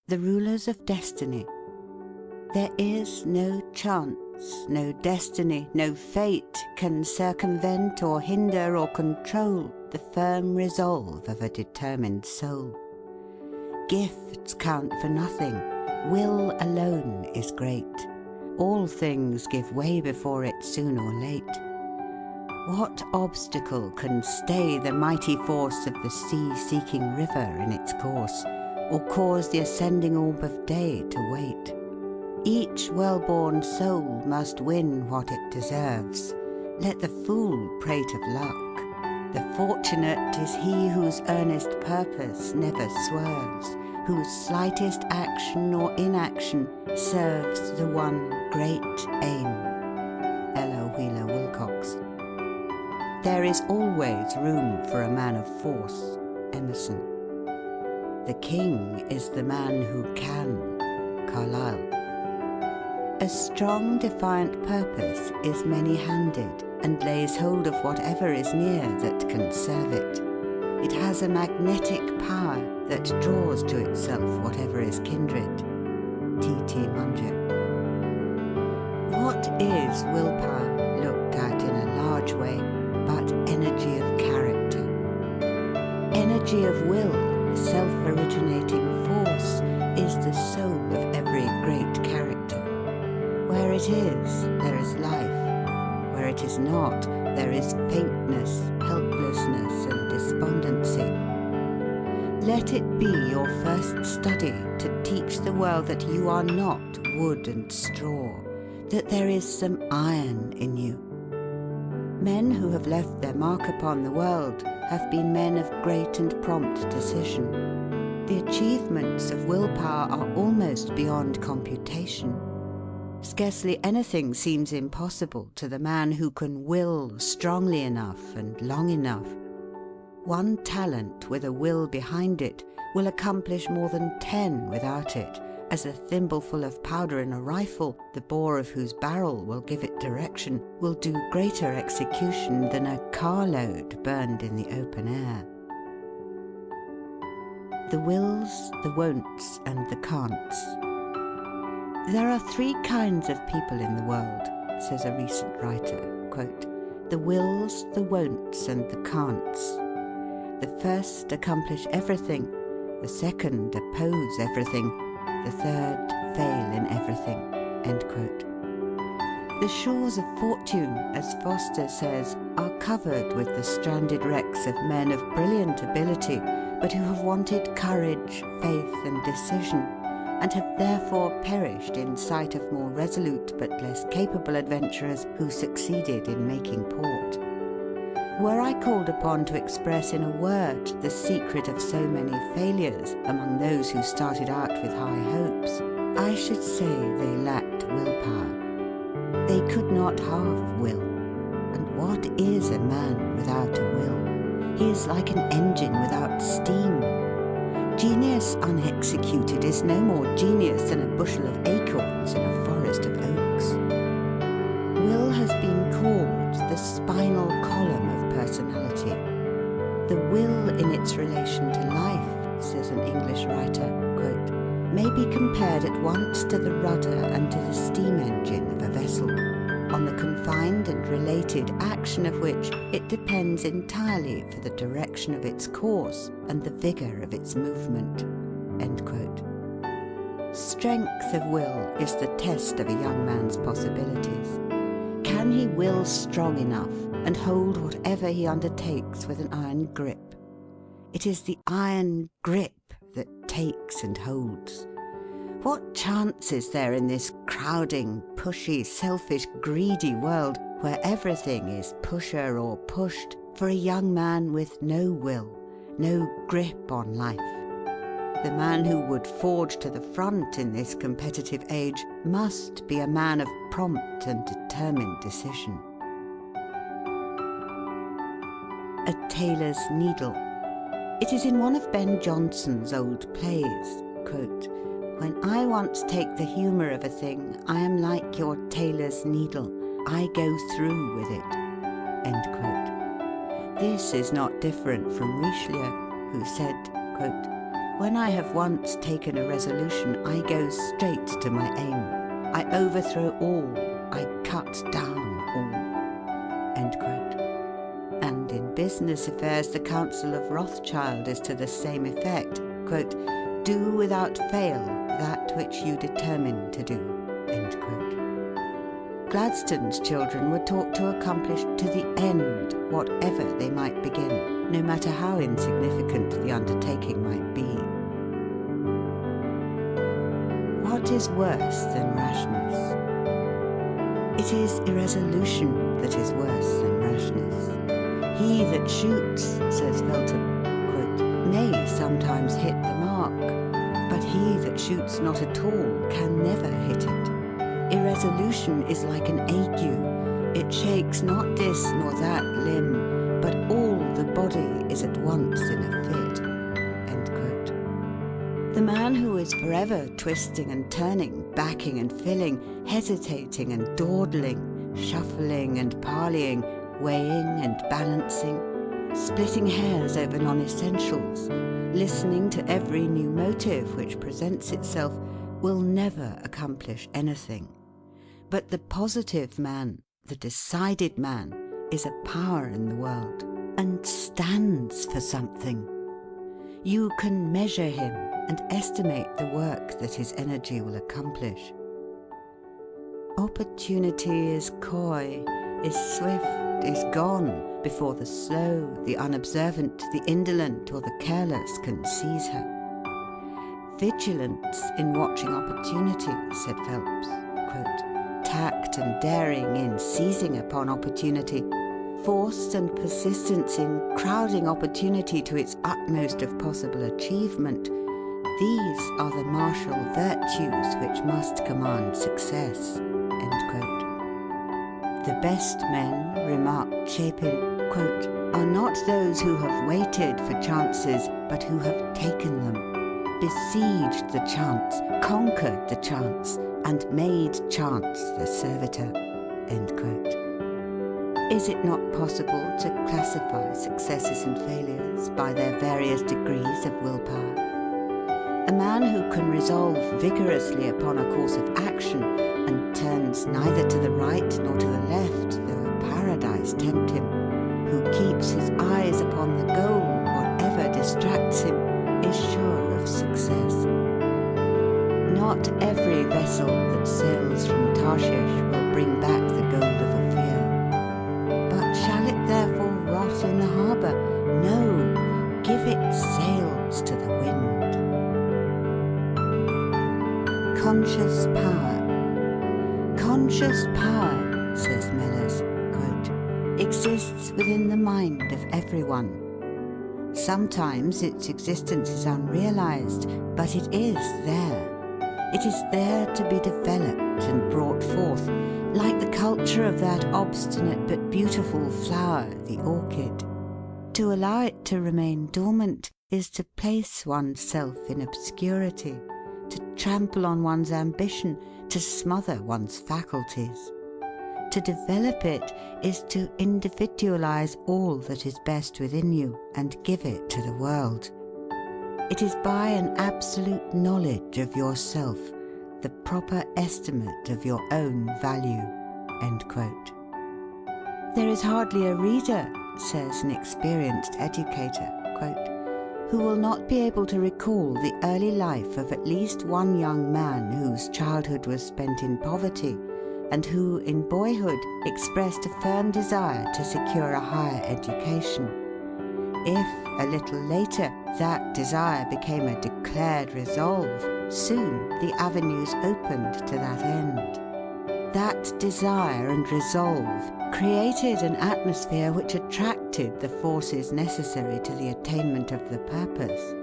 The rulers of destiny. There is no chance, no destiny, no fate can circumvent or hinder or control the firm resolve of a determined soul. Gifts count for nothing, will alone is great. All things give way before it soon or late. What obstacle can stay the mighty force of the sea-seeking river in its course, or cause the ascending orb of day to wait? Each well-born soul must win what it deserves. Let the fool prate of luck. The fortunate is he whose earnest purpose never swerves, whose slightest action or inaction serves the one great aim. Ella Wheeler Wilcox. There is always room for a man of force. Emerson. The king is the man who can. Carlyle. A strong, defiant purpose is many-handed and lays hold of whatever is near that can serve it. It has a magnetic power that draws to itself whatever is kindred. T.T. Munger. What is willpower, looked at in a large way, but energy of character? Energy of will, self-originating force, is the soul of every great character. Where it is, there is life. Where it is not, there is faintness, helplessness, and despondency. Let it be your first study to teach the world that you are not wood and straw, that there is some iron in you. Men who have left their mark upon the world have been men of great and prompt decision. The achievements of willpower are almost beyond computation. Scarcely anything seems impossible to the man who can will strongly enough and long enough. One talent with a will behind it will accomplish more than 10 without it, as a thimbleful of powder in a rifle, the bore of whose barrel will give it direction, will do greater execution than a carload burned in the open air. The wills, the won'ts, and the can'ts. There are 3 kinds of people in the world, says a recent writer, quote, the wills, the won'ts, and the can'ts. The first accomplish everything, the second oppose everything, the third fail in everything. End quote. The shores of fortune, as Foster says, are covered with the stranded wrecks of men of brilliant ability, but who have wanted courage, faith, and decision, and have therefore perished in sight of more resolute but less capable adventurers who succeeded in making port. Were I called upon to express in a word the secret of so many failures among those who started out with high hopes, I should say they lacked willpower. They could not have will. And what is a man without a will? He is like an engine without steam. Genius unexecuted is no more genius than a bushel of acorns in a forest of oaks. Will has been called the spinal column of personality. The will in its relation to life, says an English writer, quote, may be compared at once to the rudder and to the steam engine of a vessel, on the confined and related action of which it depends entirely for the direction of its course and the vigour of its movement. End quote. Strength of will is the test of a young man's possibilities. Can he will strong enough and hold whatever he undertakes with an iron grip? It is the iron grip that takes and holds. What chance is there in this crowding, pushy, selfish, greedy world where everything is pusher or pushed for a young man with no will, no grip on life? The man who would forge to the front in this competitive age must be a man of prompt and determined decision. A tailor's needle. It is in one of Ben Jonson's old plays, quote, when I once take the humour of a thing, I am like your tailor's needle. I go through with it. End quote. This is not different from Richelieu, who said, quote, When I have once taken a resolution, I go straight to my aim. I overthrow all. I cut down all." End quote. And in business affairs, the counsel of Rothschild is to the same effect. Quote, "Do without fail that which you determine to do." End quote. Gladstone's children were taught to accomplish to the end whatever they might begin, no matter how insignificant the undertaking might be. What is worse than rashness? It is irresolution that is worse than rashness. "He that shoots," says Feltham, quote, "may sometimes hit the mark, but he that shoots not at all can never hit it. Irresolution is like an ague. It shakes not this nor that limb, but all the body is at once in a fit." End quote. The man who is forever twisting and turning, backing and filling, hesitating and dawdling, shuffling and parleying, weighing and balancing, splitting hairs over non-essentials, listening to every new motive which presents itself, will never accomplish anything. But the positive man, the decided man, is a power in the world and stands for something. You can measure him and estimate the work that his energy will accomplish. Opportunity is coy, is swift, is gone before the slow, the unobservant, the indolent, or the careless can seize her. "Vigilance in watching opportunity," said Phelps, quote, "tact and daring in seizing upon opportunity, force and persistence in crowding opportunity to its utmost of possible achievement, these are the martial virtues which must command success." End quote. "The best men," remarked Chapin, quote, "are not those who have waited for chances, but who have taken them, besieged the chance, conquered the chance, and made chance the servitor." End quote. Is it not possible to classify successes and failures by their various degrees of willpower? A man who can resolve vigorously upon a course of action and turns neither to the right nor to the left, though paradise tempt him, who keeps his eyes upon the goal, whatever distracts him, is sure of success. Not every vessel that sails from Tarshish will bring back the gold of Ophir. But shall it therefore rot in the harbour? No, give it sails to the wind. Conscious power. "Conscious power," says Mellers, quote, "exists within the mind of everyone. Sometimes its existence is unrealized, but it is there. It is there to be developed and brought forth, like the culture of that obstinate but beautiful flower, the orchid. To allow it to remain dormant is to place oneself in obscurity, to trample on one's ambition, to smother one's faculties. To develop it is to individualize all that is best within you and give it to the world. It is by an absolute knowledge of yourself, the proper estimate of your own value." End quote. "There is hardly a reader," says an experienced educator, quote, "who will not be able to recall the early life of at least one young man whose childhood was spent in poverty, and who, in boyhood, expressed a firm desire to secure a higher education. If, a little later, that desire became a declared resolve, soon the avenues opened to that end. That desire and resolve created an atmosphere which attracted the forces necessary to the attainment of the purpose.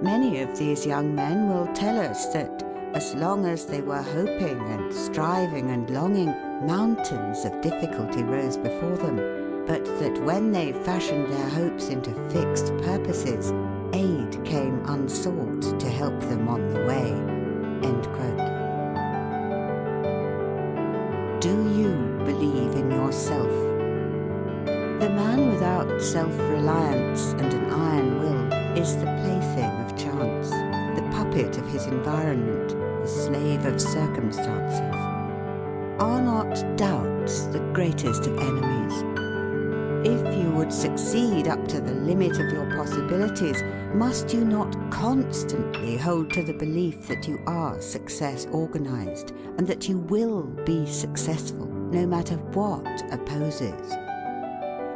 Many of these young men will tell us that, as long as they were hoping and striving and longing, mountains of difficulty rose before them, but that when they fashioned their hopes into fixed purposes, aid came unsought to help them on the way." End quote. Do you believe in yourself? The man without self-reliance and an iron will is the plaything of chance. puppet of his environment, the slave of circumstances. Are not doubts the greatest of enemies? If you would succeed up to the limit of your possibilities, must you not constantly hold to the belief that you are success organized and that you will be successful no matter what opposes?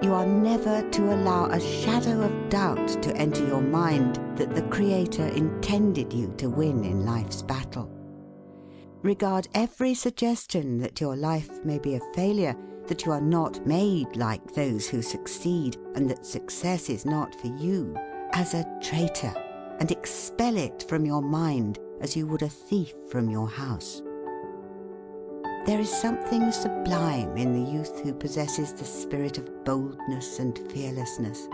You are never to allow a shadow of doubt to enter your mind that the Creator intended you to win in life's battle. Regard every suggestion that your life may be a failure, that you are not made like those who succeed, and that success is not for you, as a traitor, and expel it from your mind as you would a thief from your house. There is something sublime in the youth who possesses the spirit of boldness and fearlessness,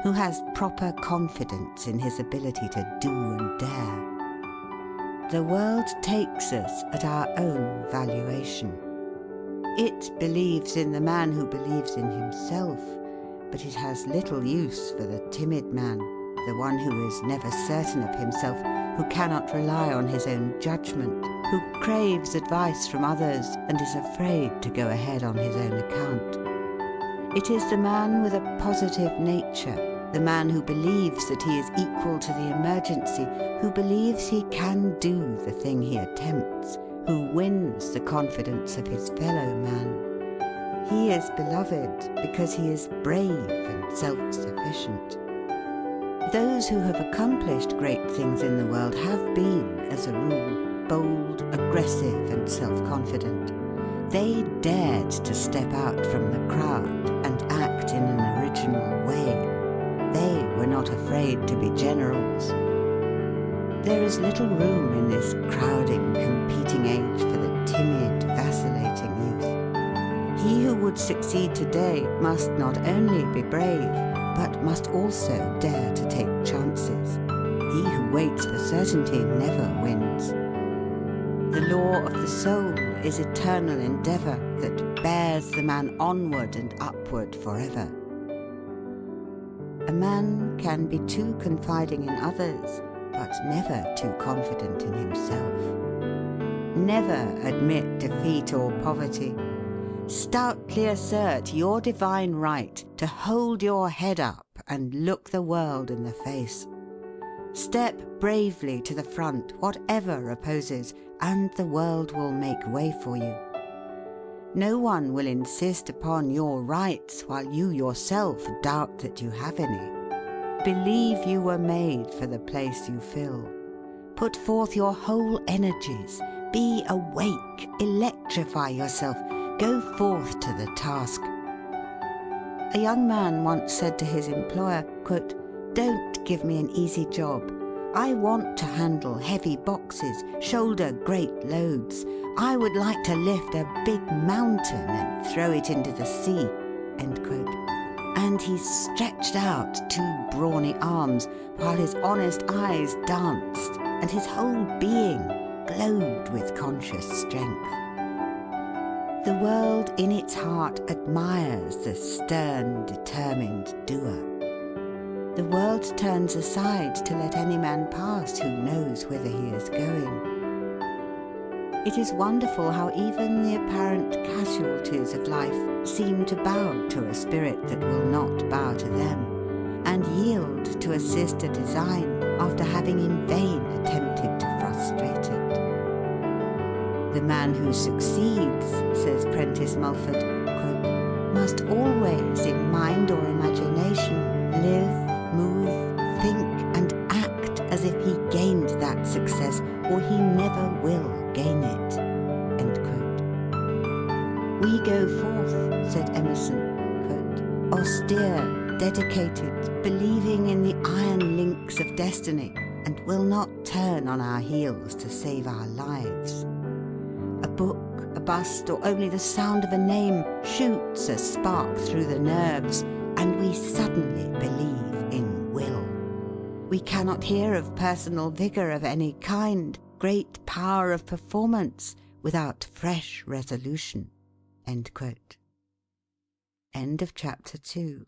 who has proper confidence in his ability to do and dare. The world takes us at our own valuation. It believes in the man who believes in himself, but it has little use for the timid man, the one who is never certain of himself, who cannot rely on his own judgment, who craves advice from others and is afraid to go ahead on his own account. It is the man with a positive nature, the man who believes that he is equal to the emergency, who believes he can do the thing he attempts, who wins the confidence of his fellow man. He is beloved because he is brave and self-sufficient. Those who have accomplished great things in the world have been, as a rule, bold, aggressive, and self-confident. They dared to step out from the crowd and act in an original way. They were not afraid to be generals. There is little room in this crowding, competing age for the timid, vacillating youth. He who would succeed today must not only be brave, but must also dare to take chances. He who waits for certainty never wins. The law of the soul is eternal endeavour that bears the man onward and upward forever. A man can be too confiding in others, but never too confident in himself. Never admit defeat or poverty. Stoutly assert your divine right to hold your head up and look the world in the face. Step bravely to the front, whatever opposes, and the world will make way for you. No one will insist upon your rights while you yourself doubt that you have any. Believe you were made for the place you fill. Put forth your whole energies. Be awake. Electrify yourself. Go forth to the task. A young man once said to his employer, quote, "Don't give me an easy job. I want to handle heavy boxes, shoulder great loads. I would like to lift a big mountain and throw it into the sea." End quote. And he stretched out two brawny arms while his honest eyes danced and his whole being glowed with conscious strength. The world in its heart admires the stern, determined doer. The world turns aside to let any man pass who knows whither he is going. It is wonderful how even the apparent casualties of life seem to bow to a spirit that will not bow to them, and yield to assist a design after having in vain attempted to frustrate it. The man who succeeds, says Prentice Mulford, quote, must always in mind or imagination live, move, think and act as if he gained that success, or he never will gain it. End quote. We go forth, said Emerson, quote, austere, dedicated, believing in the iron links of destiny, and will not turn on our heels to save our lives. A book, a bust, or only the sound of a name shoots a spark through the nerves, and we suddenly believe in will. We cannot hear of personal vigour of any kind, great power of performance, without fresh resolution. End quote. End of chapter 2.